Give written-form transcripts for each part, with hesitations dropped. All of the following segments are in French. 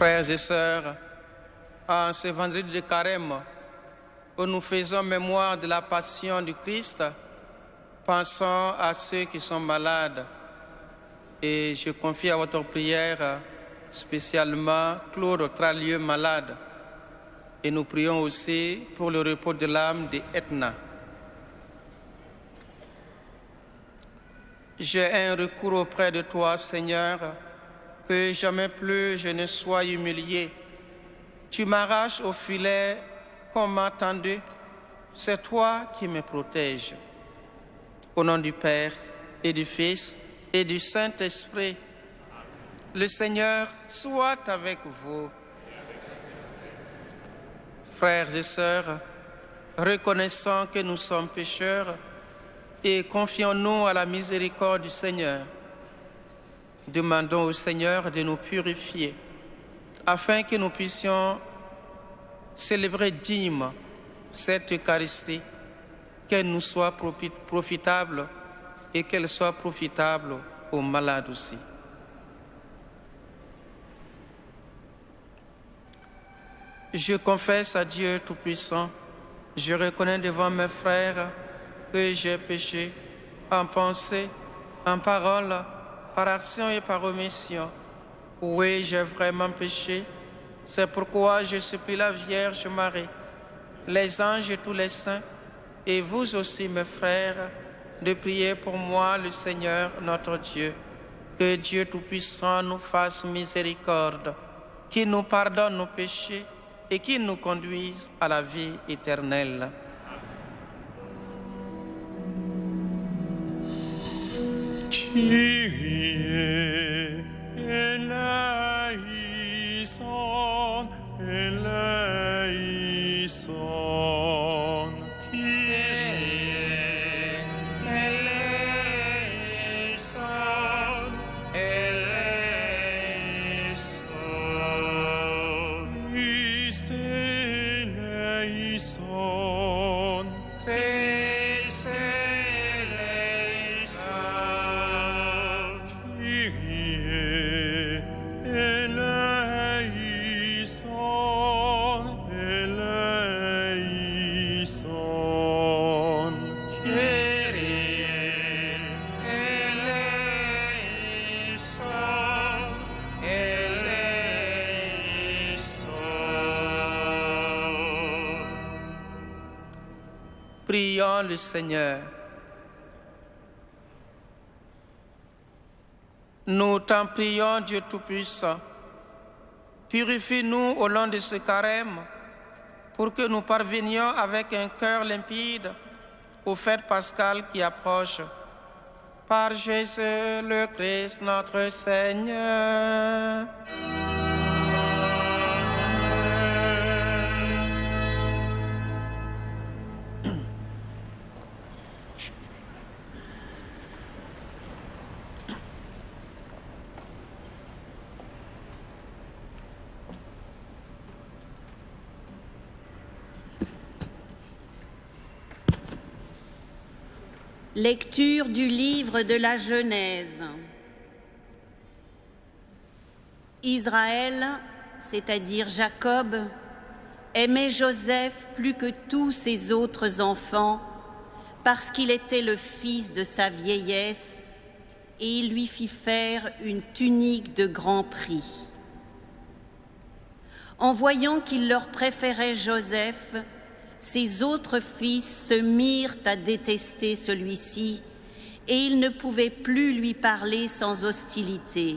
Frères et sœurs, en ce vendredi de carême, où nous faisons mémoire de la passion du Christ, pensons à ceux qui sont malades. Et je confie à votre prière spécialement Claude Tralieu malade. Et nous prions aussi pour le repos de l'âme d'Etna. J'ai un recours auprès de toi, Seigneur, que jamais plus je ne sois humilié. Tu m'arraches au filet qu'on m'a tendu. C'est toi qui me protèges. Au nom du Père et du Fils et du Saint-Esprit, le Seigneur soit avec vous. Frères et sœurs, reconnaissons que nous sommes pécheurs et confions-nous à la miséricorde du Seigneur. Demandons au Seigneur de nous purifier, afin que nous puissions célébrer dignement cette Eucharistie, qu'elle nous soit profitable et qu'elle soit profitable aux malades aussi. Je confesse à Dieu Tout-Puissant, je reconnais devant mes frères que j'ai péché en pensée, en parole, par action et par omission. Oui, j'ai vraiment péché. C'est pourquoi je supplie la Vierge Marie, les anges et tous les saints, et vous aussi, mes frères, de prier pour moi, le Seigneur, notre Dieu. Que Dieu Tout-Puissant nous fasse miséricorde, qu'il nous pardonne nos péchés et qu'il nous conduise à la vie éternelle. Kyrie eleison, eleison. Kyrie eleison, eleison. Christe eleison, Christe eleison. Kyrie eleison, eleison. Kyrie eleison, eleison. Prions le Seigneur. Nous t'en prions, Dieu Tout-Puissant. Purifie-nous au long de ce carême pour que nous parvenions avec un cœur limpide aux fêtes pascales qui approchent. Par Jésus le Christ, notre Seigneur. Lecture du livre de la Genèse. Israël, c'est-à-dire Jacob, aimait Joseph plus que tous ses autres enfants parce qu'il était le fils de sa vieillesse et il lui fit faire une tunique de grand prix. En voyant qu'il leur préférait Joseph, ses autres fils se mirent à détester celui-ci et ils ne pouvaient plus lui parler sans hostilité.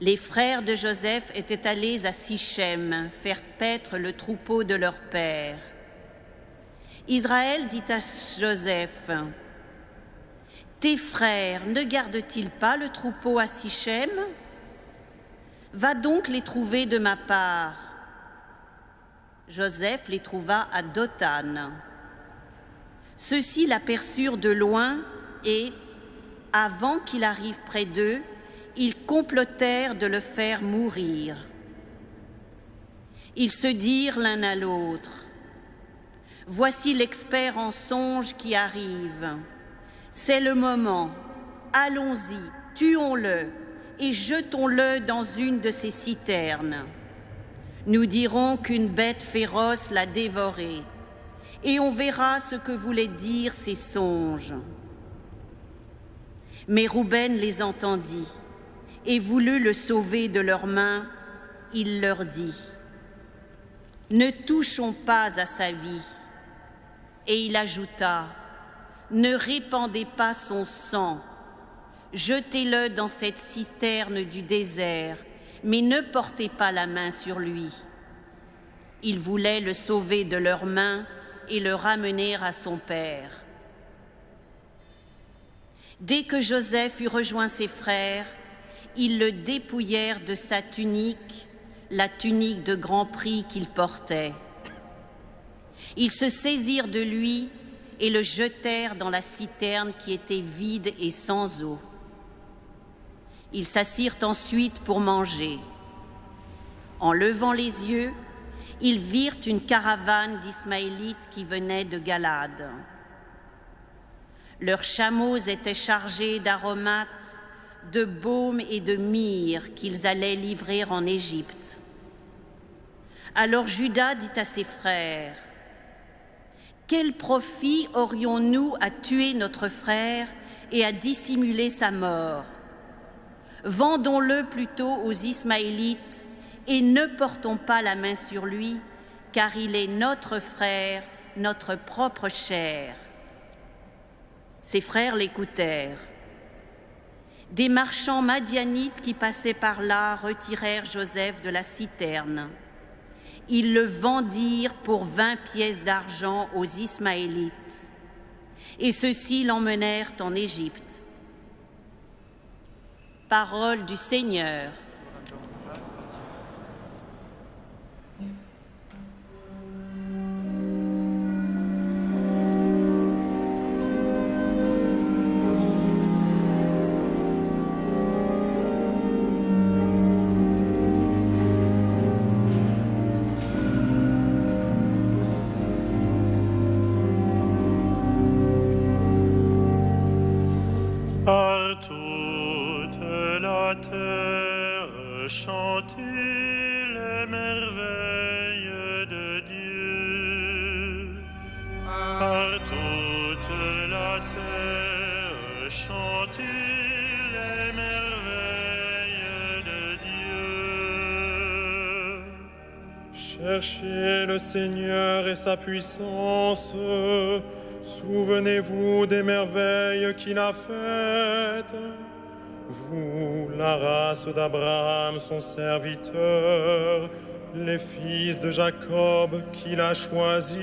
Les frères de Joseph étaient allés à Sichem faire paître le troupeau de leur père. Israël dit à Joseph : « Tes frères ne gardent-ils pas le troupeau à Sichem ? Va donc les trouver de ma part. » Joseph les trouva à Dothan. Ceux-ci l'aperçurent de loin et, avant qu'il arrive près d'eux, ils complotèrent de le faire mourir. Ils se dirent l'un à l'autre : « Voici l'expert en songes qui arrive. C'est le moment. Allons-y, tuons-le et jetons-le dans une de ces citernes. Nous dirons qu'une bête féroce l'a dévoré, et on verra ce que voulaient dire ces songes. » Mais Rouben les entendit, et voulut le sauver de leurs mains. Il leur dit : « Ne touchons pas à sa vie. » Et il ajouta : « Ne répandez pas son sang. Jetez-le dans cette citerne du désert, mais ne portez pas la main sur lui. » Ils voulaient le sauver de leurs mains et le ramener à son père. Dès que Joseph eut rejoint ses frères, ils le dépouillèrent de sa tunique, la tunique de grand prix qu'il portait. Ils se saisirent de lui et le jetèrent dans la citerne qui était vide et sans eau. Ils s'assirent ensuite pour manger. En levant les yeux, ils virent une caravane d'Ismaélites qui venait de Galade. Leurs chameaux étaient chargés d'aromates, de baume et de myrrhe qu'ils allaient livrer en Égypte. Alors Juda dit à ses frères : « Quel profit aurions-nous à tuer notre frère et à dissimuler sa mort ? Vendons-le plutôt aux Ismaélites et ne portons pas la main sur lui, car il est notre frère, notre propre chair. » Ses frères l'écoutèrent. Des marchands madianites qui passaient par là retirèrent Joseph de la citerne. Ils le vendirent pour 20 pièces d'argent aux Ismaélites, et ceux-ci l'emmenèrent en Égypte. Parole du Seigneur. Par toute la terre, chantez les merveilles de Dieu. Par toute la terre, chantez les merveilles de Dieu. Cherchez le Seigneur et sa puissance. Souvenez-vous des merveilles qu'il a faites. Vous, la race d'Abraham, son serviteur, les fils de Jacob qu'il a choisis.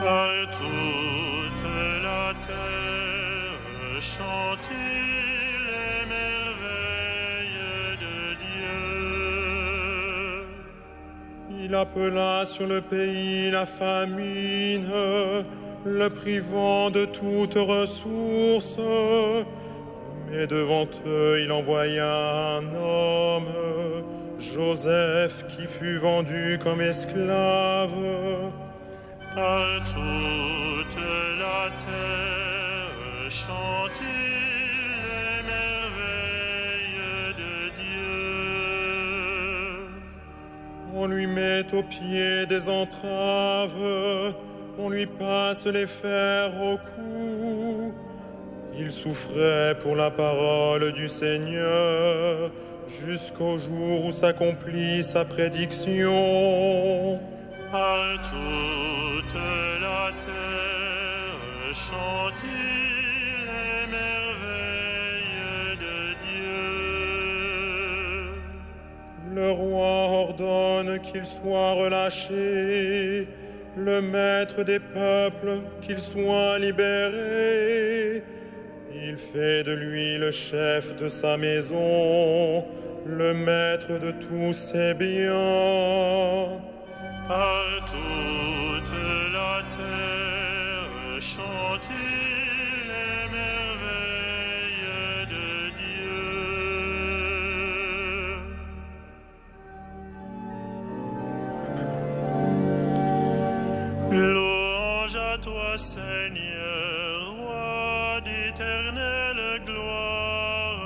Par toute la terre, chantez les merveilles de Dieu. Il appela sur le pays la famine, le privant de toute ressource. Mais devant eux, il envoya un homme, Joseph, qui fut vendu comme esclave. Par toute la terre, chantez les merveilles de Dieu. On lui met aux pieds des entraves, on lui passe les fers au cou. Il souffrait pour la parole du Seigneur, jusqu'au jour où s'accomplit sa prédiction. Par toute la terre, chantez les merveilles de Dieu. Le roi ordonne qu'il soit relâché, le maître des peuples qu'il soit libéré. Il fait de lui le chef de sa maison, le maître de tous ses biens. Par toute la terre, chantez les merveilles de Dieu. Louange à toi, Seigneur, roi d'éternelle gloire.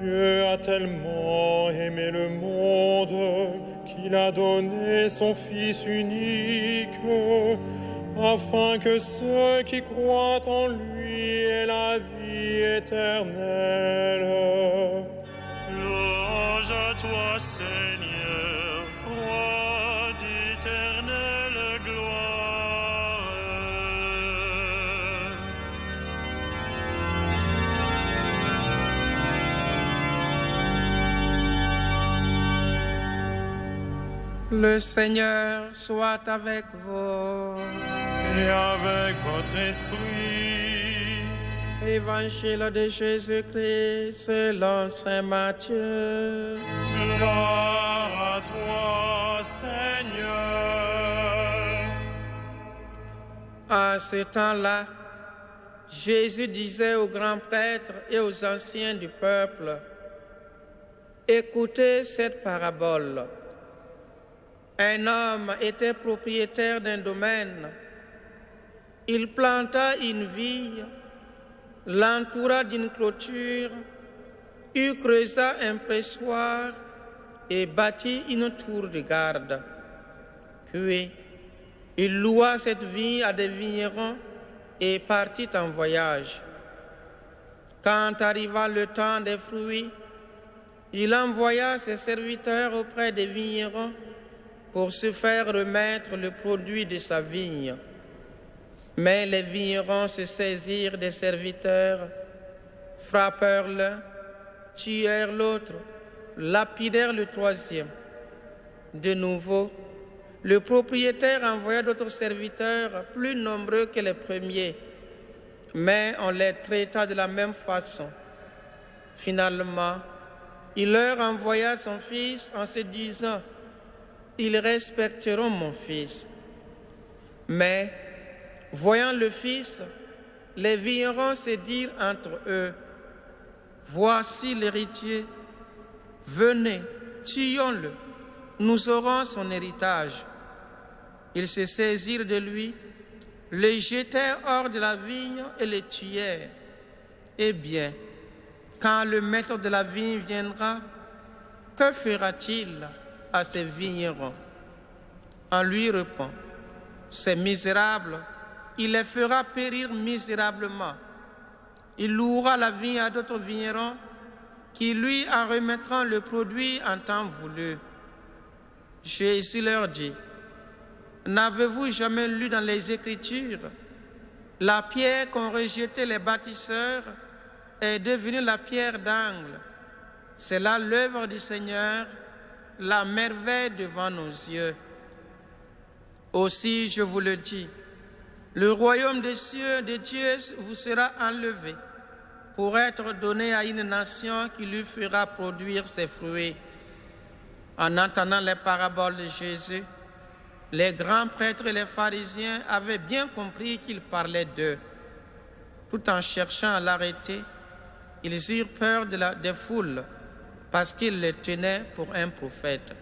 Dieu a tellement aimé le monde qu'il a donné son Fils unique, afin que ceux qui croient en lui aient la vie éternelle. Louange à toi, Seigneur, roi d'éternelle gloire. Le Seigneur soit avec vous. Et avec votre esprit. Évangile de Jésus-Christ selon saint Matthieu. Gloire à toi, Seigneur. À ce temps-là, Jésus disait aux grands prêtres et aux anciens du peuple, « Écoutez cette parabole. Un homme était propriétaire d'un domaine. Il planta une vigne, l'entoura d'une clôture, creusa un pressoir et bâtit une tour de garde. Puis, il loua cette vigne à des vignerons et partit en voyage. Quand arriva le temps des fruits, il envoya ses serviteurs auprès des vignerons pour se faire remettre le produit de sa vigne. Mais les vignerons se saisirent des serviteurs, frappèrent l'un, tuèrent l'autre, lapidèrent le troisième. De nouveau, le propriétaire envoya d'autres serviteurs plus nombreux que les premiers, mais on les traita de la même façon. Finalement, il leur envoya son fils en se disant, « Ils respecteront mon fils. » Mais, voyant le fils, les vignerons se dirent entre eux, « Voici l'héritier, venez, tuons-le, nous aurons son héritage. » Ils se saisirent de lui, le jetèrent hors de la vigne et le tuèrent. Eh bien, quand le maître de la vigne viendra, que fera-t-il à ces vignerons? On lui répond, ces misérables, il les fera périr misérablement. Il louera la vigne à d'autres vignerons qui lui en remettront le produit en temps voulu. Jésus leur dit, n'avez-vous jamais lu dans les Écritures, la pierre qu'ont rejetée les bâtisseurs est devenue la pierre d'angle. C'est là l'œuvre du Seigneur, la merveille devant nos yeux. Aussi, je vous le dis, le royaume des cieux de Dieu vous sera enlevé pour être donné à une nation qui lui fera produire ses fruits. En entendant les paraboles de Jésus, les grands prêtres et les pharisiens avaient bien compris qu'il parlait d'eux. Tout en cherchant à l'arrêter, ils eurent peur des foules parce qu'ils le tenaient pour un prophète.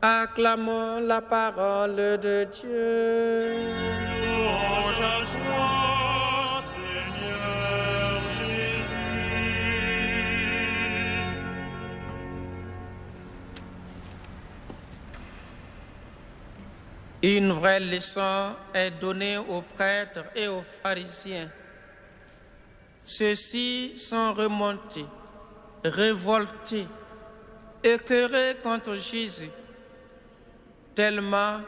Acclamons la parole de Dieu. Louange à toi, Seigneur Jésus. Une vraie leçon est donnée aux prêtres et aux pharisiens. Ceux-ci sont remontés, révoltés, écœurés contre Jésus, tellement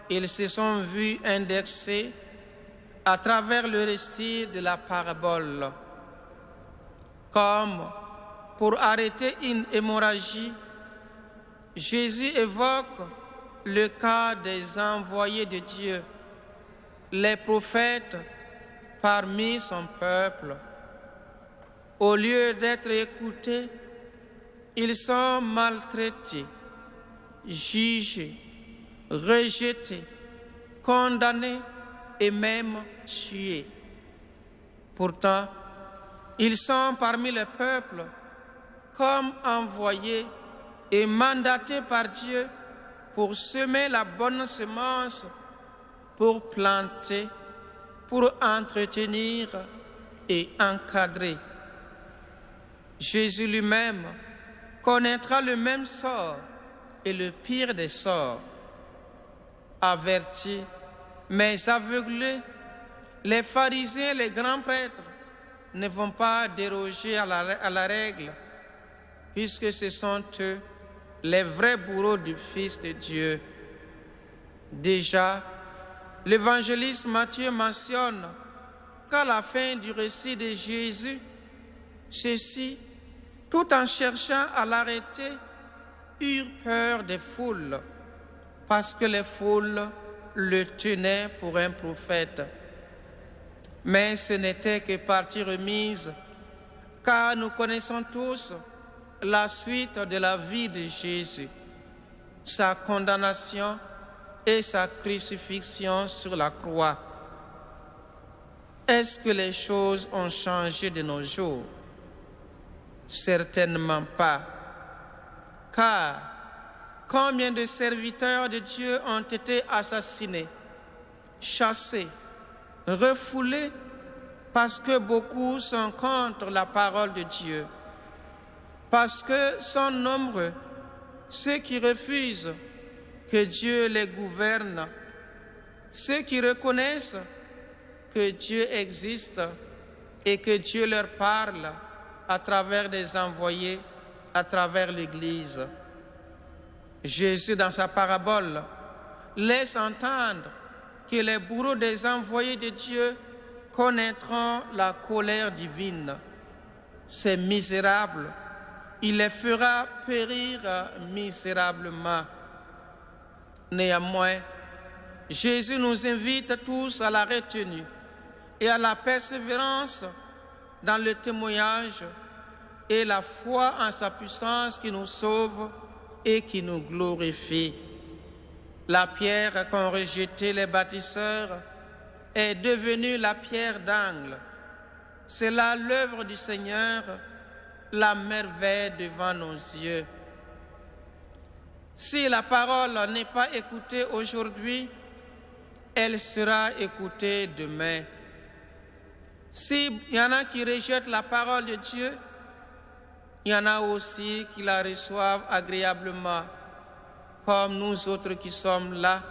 ils se sont vus indexés à travers le récit de la parabole. Comme pour arrêter une hémorragie, Jésus évoque le cas des envoyés de Dieu, les prophètes parmi son peuple. Au lieu d'être écoutés, ils sont maltraités, jugés, rejetés, condamnés et même tués. Pourtant, ils sont parmi le peuple comme envoyés et mandatés par Dieu pour semer la bonne semence, pour planter, pour entretenir et encadrer. Jésus lui-même connaîtra le même sort et le pire des sorts. Avertis, mais aveuglés, les pharisiens et les grands prêtres ne vont pas déroger à la règle, puisque ce sont eux les vrais bourreaux du Fils de Dieu. Déjà, l'évangéliste Matthieu mentionne qu'à la fin du récit de Jésus, ceux-ci, tout en cherchant à l'arrêter, eurent peur des foules, parce que les foules le tenaient pour un prophète. Mais ce n'était que partie remise, car nous connaissons tous la suite de la vie de Jésus, sa condamnation et sa crucifixion sur la croix. Est-ce que les choses ont changé de nos jours? Certainement pas. Car combien de serviteurs de Dieu ont été assassinés, chassés, refoulés, parce que beaucoup sont contre la parole de Dieu, parce que sont nombreux ceux qui refusent que Dieu les gouverne, ceux qui reconnaissent que Dieu existe et que Dieu leur parle à travers des envoyés, à travers l'Église. Jésus, dans sa parabole, laisse entendre que les bourreaux des envoyés de Dieu connaîtront la colère divine. Ces misérables, il les fera périr misérablement. Néanmoins, Jésus nous invite tous à la retenue et à la persévérance dans le témoignage et la foi en sa puissance qui nous sauve et qui nous glorifie. La pierre qu'ont rejetée les bâtisseurs est devenue la pierre d'angle. C'est là l'œuvre du Seigneur, la merveille devant nos yeux. Si la parole n'est pas écoutée aujourd'hui, elle sera écoutée demain. S'il y en a qui rejettent la parole de Dieu, il y en a aussi qui la reçoivent agréablement, comme nous autres qui sommes là,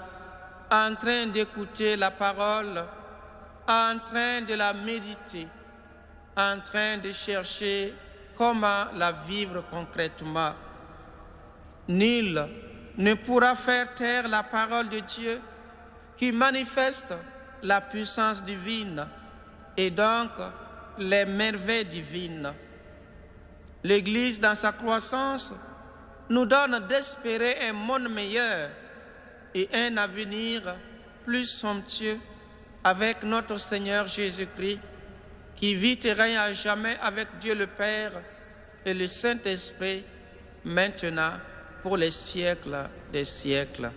en train d'écouter la parole, en train de la méditer, en train de chercher comment la vivre concrètement. Nul ne pourra faire taire la parole de Dieu qui manifeste la puissance divine et donc les merveilles divines. L'Église, dans sa croissance, nous donne d'espérer un monde meilleur et un avenir plus somptueux avec notre Seigneur Jésus-Christ, qui vit et règne à jamais avec Dieu le Père et le Saint-Esprit, maintenant pour les siècles des siècles.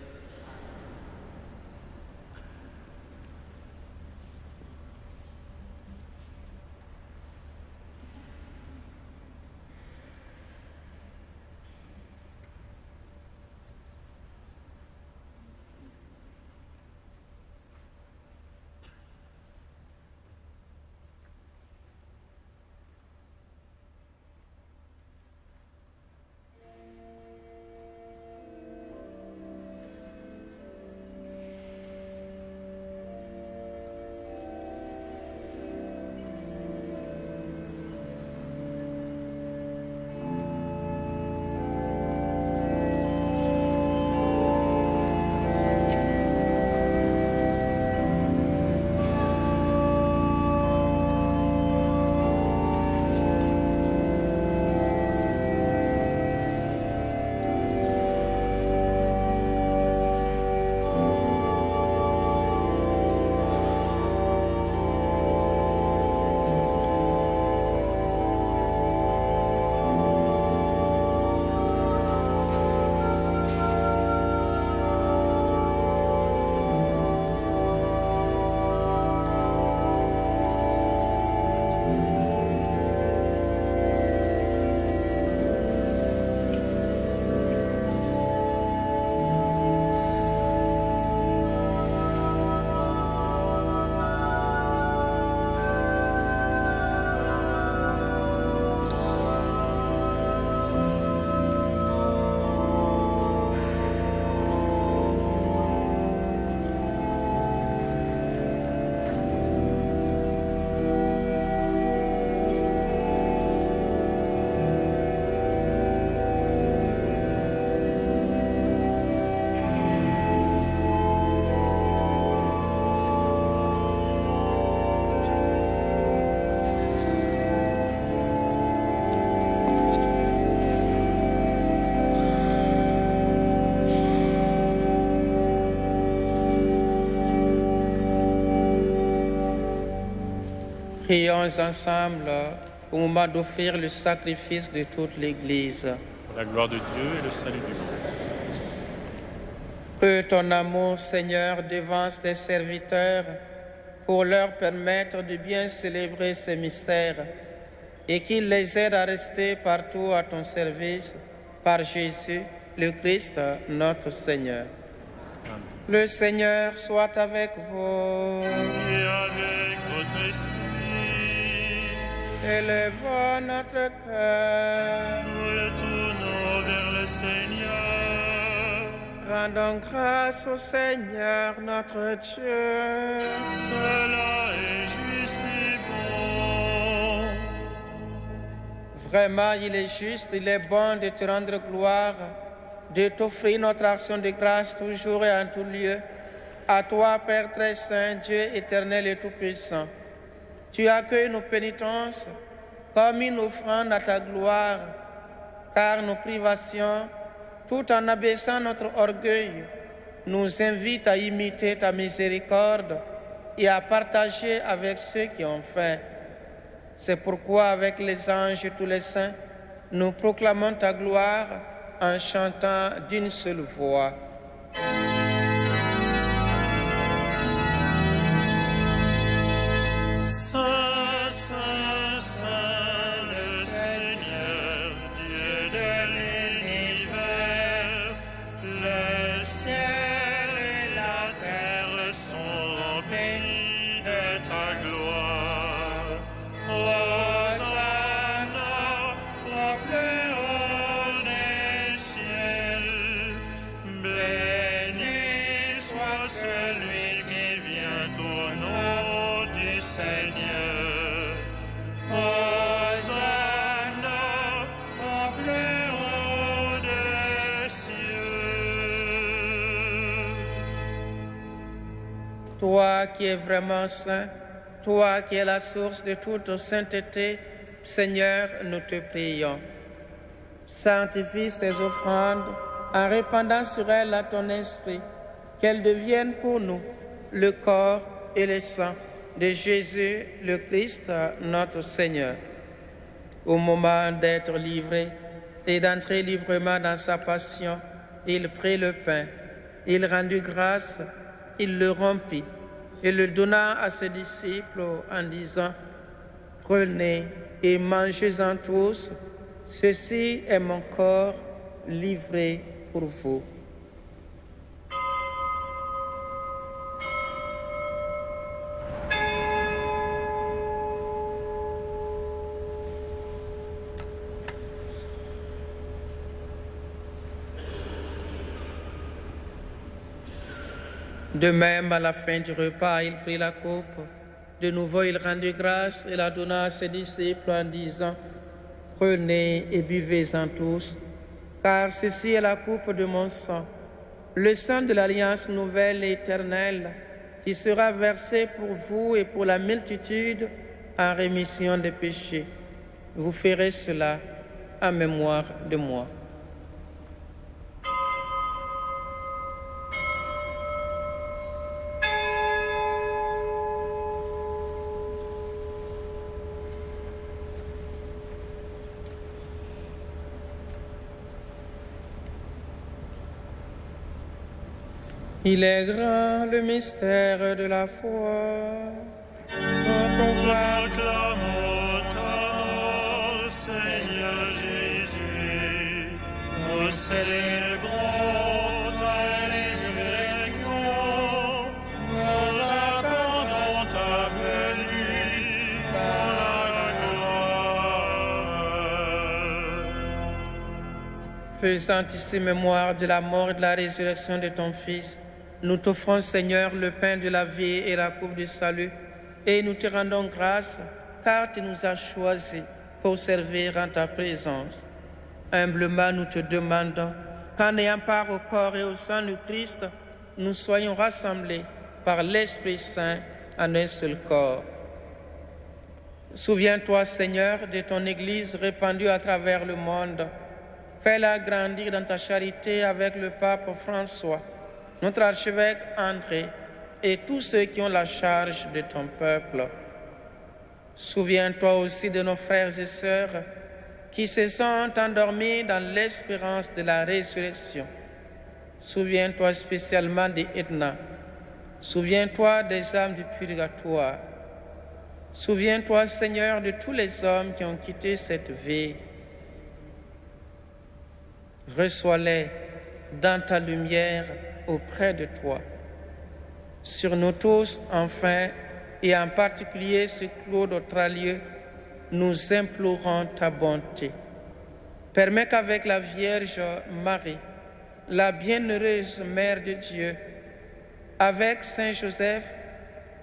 Prions ensemble au moment d'offrir le sacrifice de toute l'Église. Pour la gloire de Dieu et le salut du monde. Que ton amour, Seigneur, devance tes serviteurs pour leur permettre de bien célébrer ces mystères et qu'il les aide à rester partout à ton service par Jésus, le Christ, notre Seigneur. Amen. Le Seigneur soit avec vous. Et avec votre esprit, Élevons notre cœur. nous le tournons vers le Seigneur. Rendons grâce au Seigneur notre Dieu. Cela est juste et bon. Vraiment, il est juste, il est bon de te rendre gloire, de t'offrir notre action de grâce toujours et en tout lieu. À toi, Père très saint, Dieu éternel et tout-puissant. Tu accueilles nos pénitences comme une offrande à ta gloire, car nos privations, tout en abaissant notre orgueil, nous invitent à imiter ta miséricorde et à partager avec ceux qui ont faim. C'est pourquoi, avec les anges et tous les saints, nous proclamons ta gloire en chantant d'une seule voix. Saint, Saint, Saint, le Seigneur, Dieu de l'univers, le ciel et la terre sont remplis de ta gloire. Hosanna au plus haut des cieux, béni soit celui qui vient au nom du Seigneur. Hosanna au plus haut des cieux. Toi qui es vraiment saint, toi qui es la source de toute sainteté, Seigneur, nous te prions. Sanctifie ces offrandes en répandant sur elles à ton esprit, qu'elles deviennent pour nous le corps et le sang de Jésus, le Christ, notre Seigneur. Au moment d'être livré et d'entrer librement dans sa passion, il prit le pain, il rendit grâce, il le rompit et le donna à ses disciples en disant: Prenez et mangez-en tous, ceci est mon corps livré pour vous. De même, à la fin du repas, il prit la coupe. De nouveau, il rendit grâce et la donna à ses disciples en disant: Prenez et buvez-en tous, car ceci est la coupe de mon sang, le sang de l'alliance nouvelle et éternelle, qui sera versé pour vous et pour la multitude en rémission des péchés. Vous ferez cela en mémoire de moi. Il est grand le mystère de la foi. On proclame Proclamons ta mort, Seigneur Jésus. Nous célébrons ta résurrection. Nous attendons ta venue dans la gloire. Faisant ici mémoire de la mort et de la résurrection de ton Fils, nous t'offrons, Seigneur, le pain de la vie et la coupe du salut, et nous te rendons grâce, car tu nous as choisis pour servir en ta présence. Humblement, nous te demandons qu'en ayant part au corps et au sang du Christ, nous soyons rassemblés par l'Esprit Saint en un seul corps. Souviens-toi, Seigneur, de ton Église répandue à travers le monde. Fais-la grandir dans ta charité avec le pape François, notre archevêque André et tous ceux qui ont la charge de ton peuple. Souviens-toi aussi de nos frères et sœurs qui se sont endormis dans l'espérance de la résurrection. Souviens-toi spécialement d'Edna. Souviens-toi des âmes du purgatoire. Souviens-toi, Seigneur, de tous les hommes qui ont quitté cette vie. Reçois-les dans ta lumière auprès de toi. Sur nous tous, enfin, et en particulier sur Claude Autralieu, nous implorons ta bonté. Permets qu'avec la Vierge Marie, la bienheureuse Mère de Dieu, avec Saint Joseph,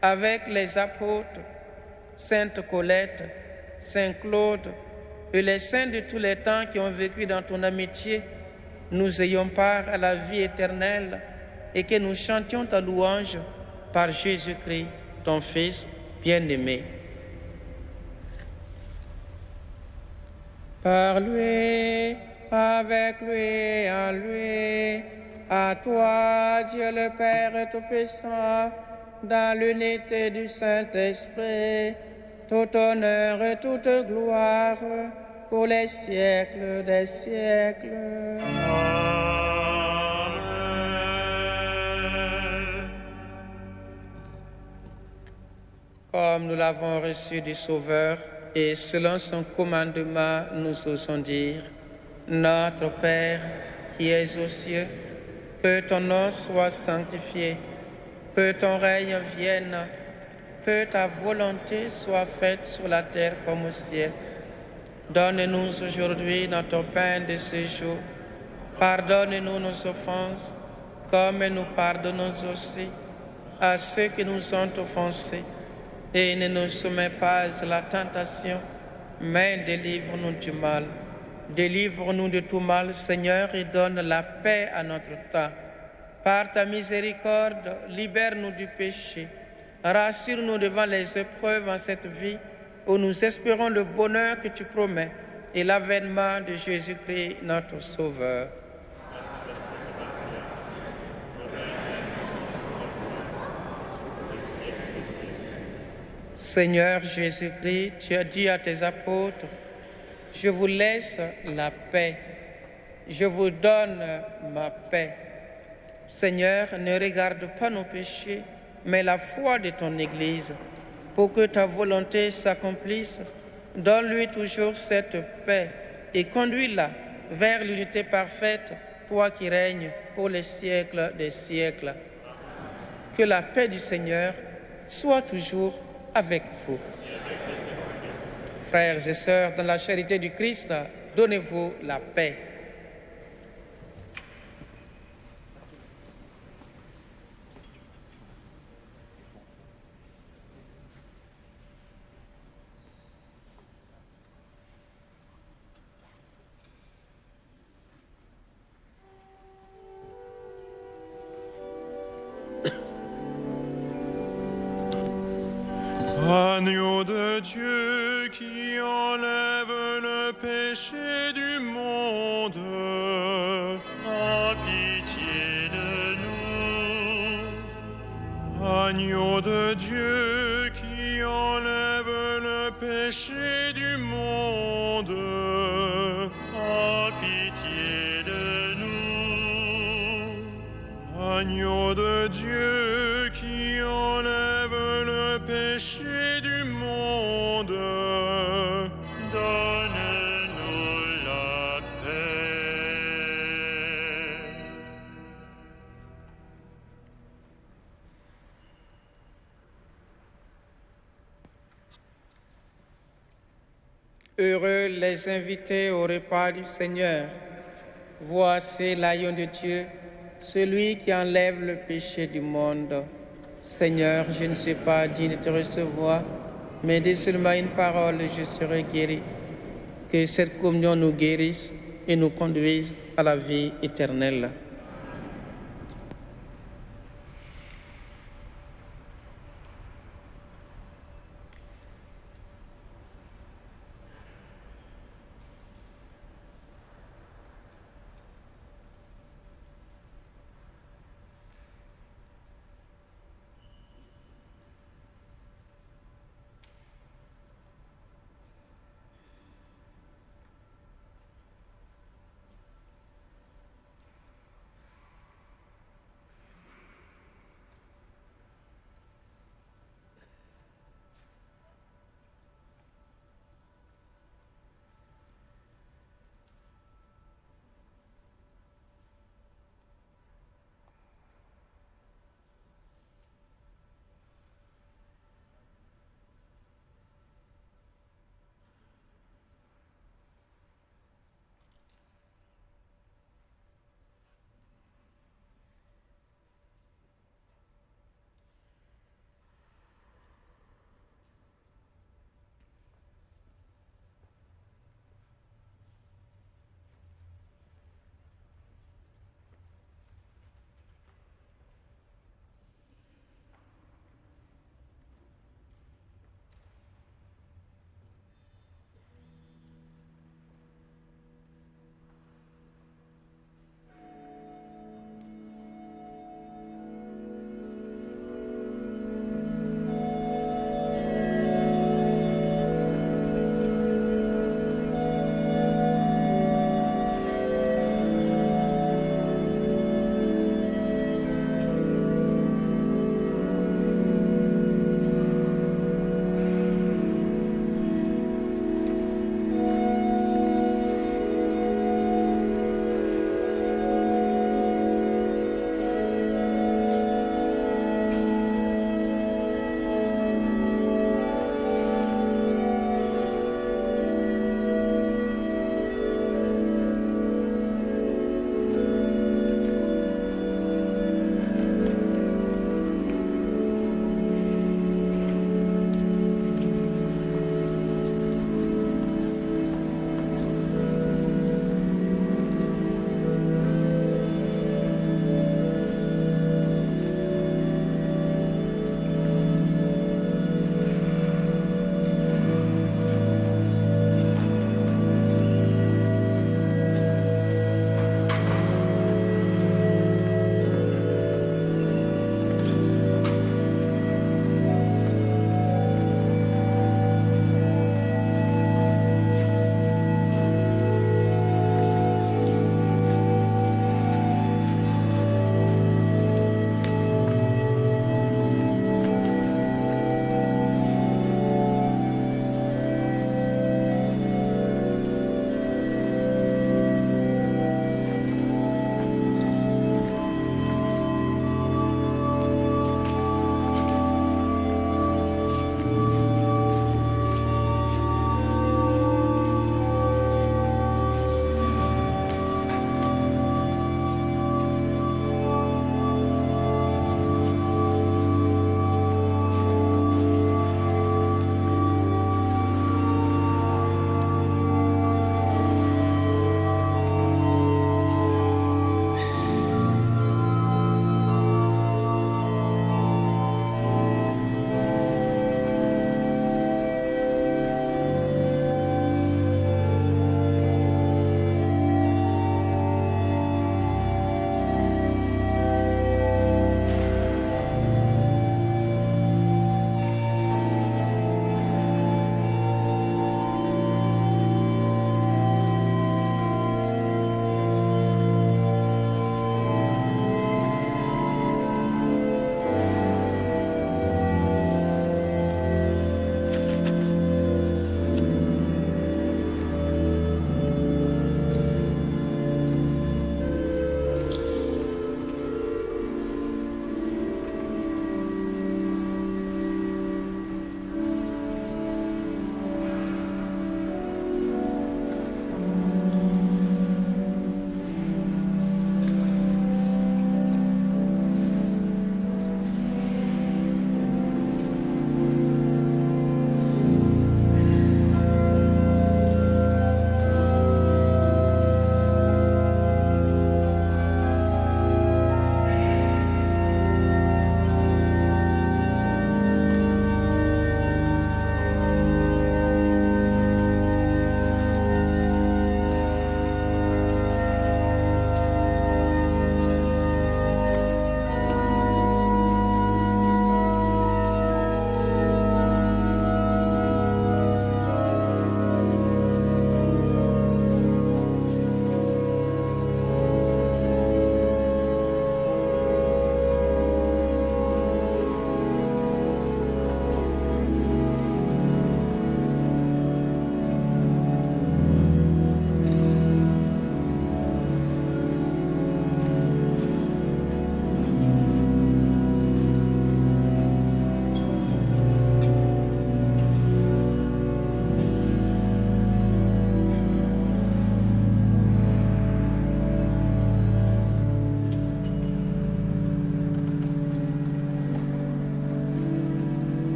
avec les apôtres, Sainte Colette, Saint Claude et les saints de tous les temps qui ont vécu dans ton amitié, nous ayons part à la vie éternelle et que nous chantions ta louange par Jésus-Christ, ton Fils bien-aimé. Par lui, avec lui, en lui, à toi, Dieu le Père Tout-Puissant, dans l'unité du Saint-Esprit, tout honneur et toute gloire pour les siècles des siècles. Amen. Comme nous l'avons reçu du Sauveur et selon son commandement, nous osons dire: Notre Père qui es aux cieux, que ton nom soit sanctifié, que ton règne vienne, que ta volonté soit faite sur la terre comme au ciel. Donne-nous aujourd'hui notre pain de ce jour. Pardonne-nous nos offenses, comme nous pardonnons aussi à ceux qui nous ont offensés. Et ne nous soumets pas à la tentation, mais délivre-nous du mal. Délivre-nous de tout mal, Seigneur, et donne la paix à notre temps. Par ta miséricorde, libère-nous du péché. Rassure-nous devant les épreuves en cette vie, où nous espérons le bonheur que tu promets et l'avènement de Jésus-Christ, notre Sauveur. Seigneur Jésus-Christ, tu as dit à tes apôtres: je vous laisse la paix, je vous donne ma paix. Seigneur, ne regarde pas nos péchés, mais la foi de ton Église. Pour que ta volonté s'accomplisse, donne-lui toujours cette paix et conduis-la vers l'unité parfaite, toi qui règnes pour les siècles des siècles. Que la paix du Seigneur soit toujours avec vous. Frères et sœurs, dans la charité du Christ, donnez-vous la paix. Agneau de Dieu qui enlève le péché du monde, Aie pitié de nous. Agneau de Dieu qui enlève le péché du monde, Aie pitié de nous. Agneau de Dieu qui enlève le péché du monde, Donne-nous la paix. Heureux les invités au repas du Seigneur. Voici l'agneau de Dieu, celui qui enlève le péché du monde. Seigneur, je ne suis pas digne de te recevoir, mais dis seulement une parole et je serai guéri. Que cette communion nous guérisse et nous conduise à la vie éternelle.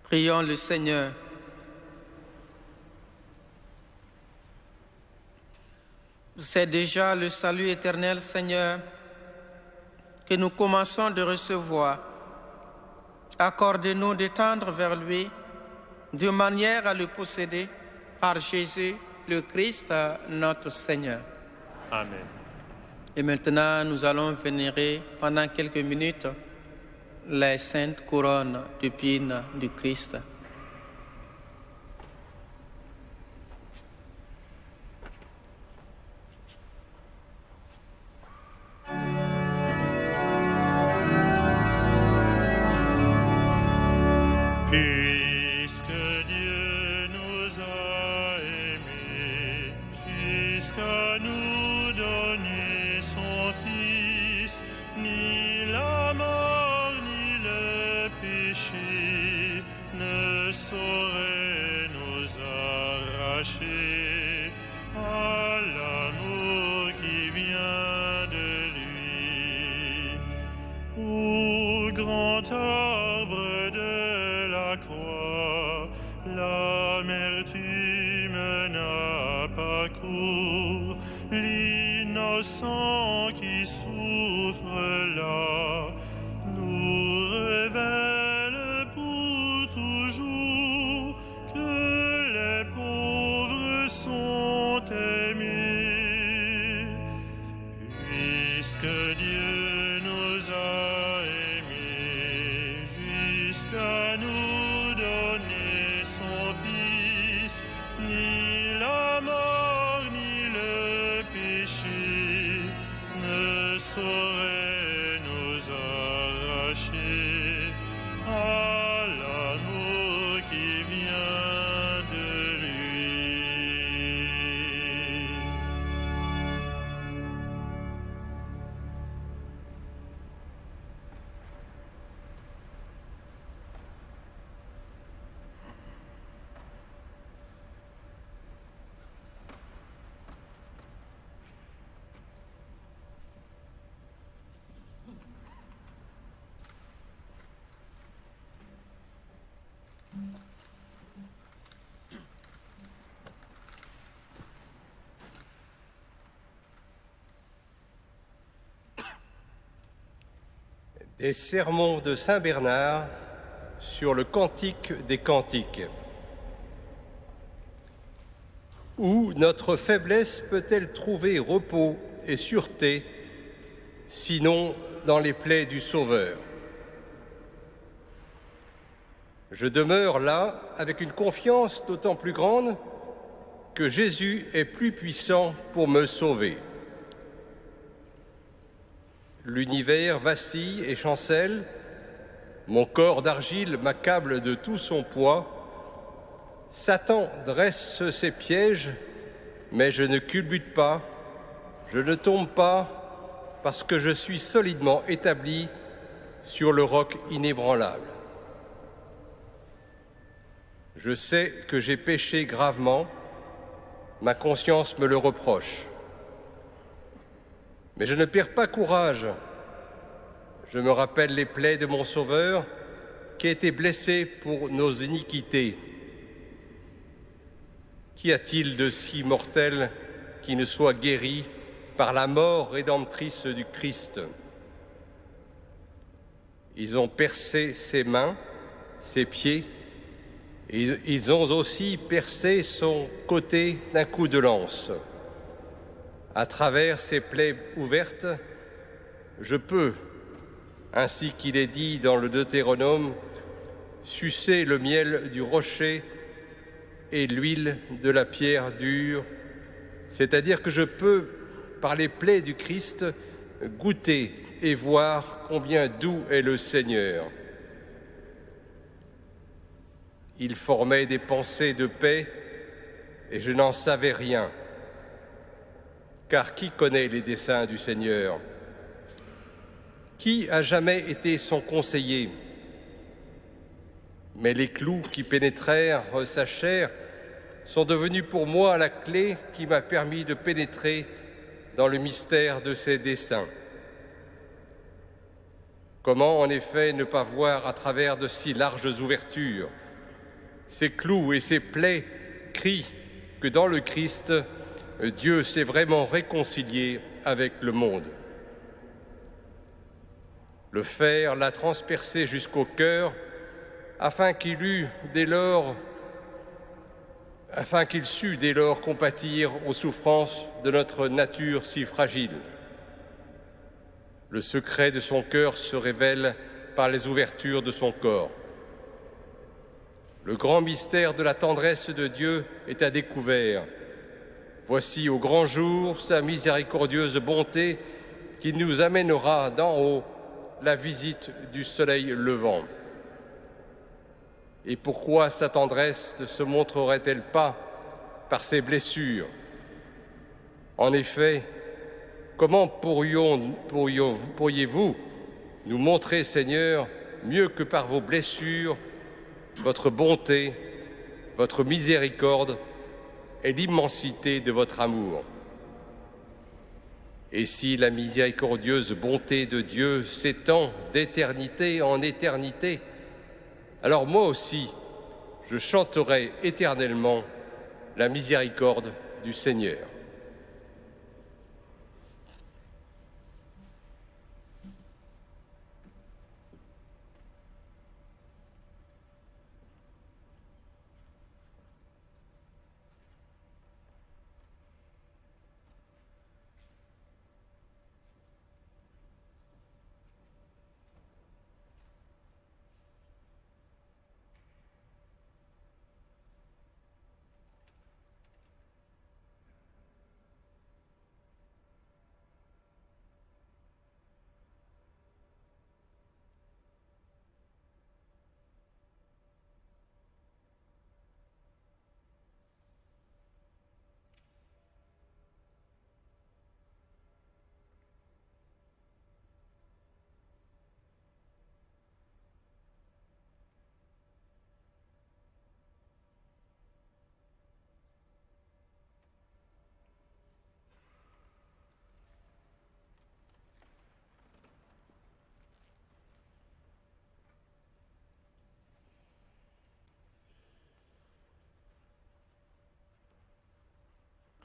Prions le Seigneur. C'est déjà le salut éternel, Seigneur, que nous commençons de recevoir. Accorde-nous de tendre vers lui, de manière à le posséder par Jésus, le Christ, notre Seigneur. Amen. Et maintenant, nous allons vénérer pendant quelques minutes les saintes couronnes d'épines du Christ. Puisque Dieu nous a aimés jusqu'à nous donner son Fils, ni la mort ni le péché ne sauraient nous arracher à l'amour qui vient de lui. Ô grand arbre de la croix, l'amertume n'a pas cours, l'innocent qui souffre là nous révèle pour toujours que les pauvres sont aimés. Puisque Dieu nous a aimés jusqu'à nous donner son Fils, ni la mort ni le péché ne sauraient nous arracher à l'amour qui vient de lui. Des sermons de Saint Bernard sur le Cantique des Cantiques. Où notre faiblesse peut-elle trouver repos et sûreté, sinon dans les plaies du Sauveur? Je demeure là avec une confiance d'autant plus grande que Jésus est plus puissant pour me sauver. L'univers vacille et chancelle, mon corps d'argile m'accable de tout son poids. Satan dresse ses pièges, mais je ne culbute pas, je ne tombe pas, parce que je suis solidement établi sur le roc inébranlable. Je sais que j'ai péché gravement, ma conscience me le reproche. Mais je ne perds pas courage. Je me rappelle les plaies de mon Sauveur qui a été blessé pour nos iniquités. Qu'y a-t-il de si mortel qui ne soit guéri par la mort rédemptrice du Christ? Ils ont percé ses mains, ses pieds, et ils ont aussi percé son côté d'un coup de lance. À travers ces plaies ouvertes, je peux, ainsi qu'il est dit dans le Deutéronome, sucer le miel du rocher et l'huile de la pierre dure, c'est-à-dire que je peux, par les plaies du Christ, goûter et voir combien doux est le Seigneur. Il formait des pensées de paix et je n'en savais rien. Car qui connaît les desseins du Seigneur? Qui a jamais été son conseiller? Mais les clous qui pénétrèrent sa chair sont devenus pour moi la clé qui m'a permis de pénétrer dans le mystère de ses desseins. Comment, en effet, ne pas voir à travers de si larges ouvertures ses clous et ses plaies crient que dans le Christ, Dieu s'est vraiment réconcilié avec le monde. Le fer l'a transpercé jusqu'au cœur, afin qu'il sût dès lors compatir aux souffrances de notre nature si fragile. Le secret de son cœur se révèle par les ouvertures de son corps. Le grand mystère de la tendresse de Dieu est à découvert. Voici au grand jour sa miséricordieuse bonté qui nous amènera d'en haut la visite du soleil levant. Et pourquoi sa tendresse ne se montrerait-elle pas par ses blessures? En effet, comment pourriez-vous nous montrer, Seigneur, mieux que par vos blessures, votre bonté, votre miséricorde et l'immensité de votre amour? Et si la miséricordieuse bonté de Dieu s'étend d'éternité en éternité, alors moi aussi, je chanterai éternellement la miséricorde du Seigneur.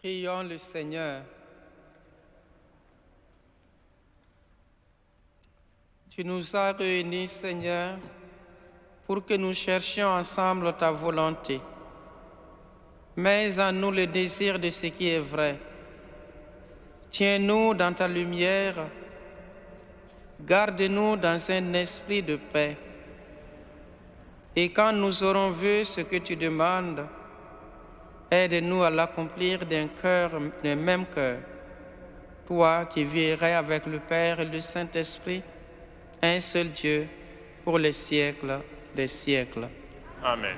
Prions le Seigneur. Tu nous as réunis, Seigneur, pour que nous cherchions ensemble ta volonté. Mets en nous le désir de ce qui est vrai. Tiens-nous dans ta lumière. Garde-nous dans un esprit de paix. Et quand nous aurons vu ce que tu demandes, aide-nous à l'accomplir d'un même cœur. Toi qui vivrais avec le Père et le Saint-Esprit, un seul Dieu, pour les siècles des siècles. Amen.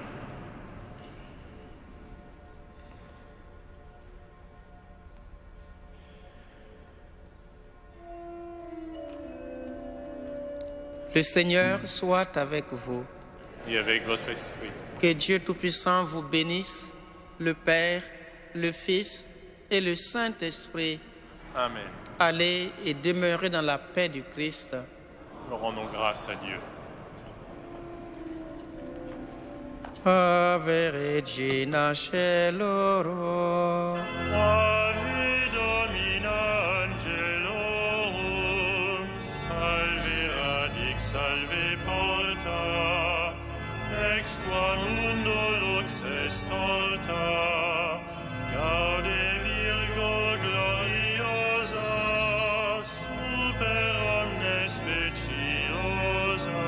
Le Seigneur soit avec vous. Et avec votre esprit. Que Dieu Tout-Puissant vous bénisse, le Père, le Fils et le Saint-Esprit. Amen. Allez et demeurez dans la paix du Christ. Nous rendons grâce à Dieu. Ave Regina Caelorum. Ave Domina Angelorum, salve radix, salve porta, ex qua mundo lux est torta, gaude Virgo gloriosa, super omnes speciosa,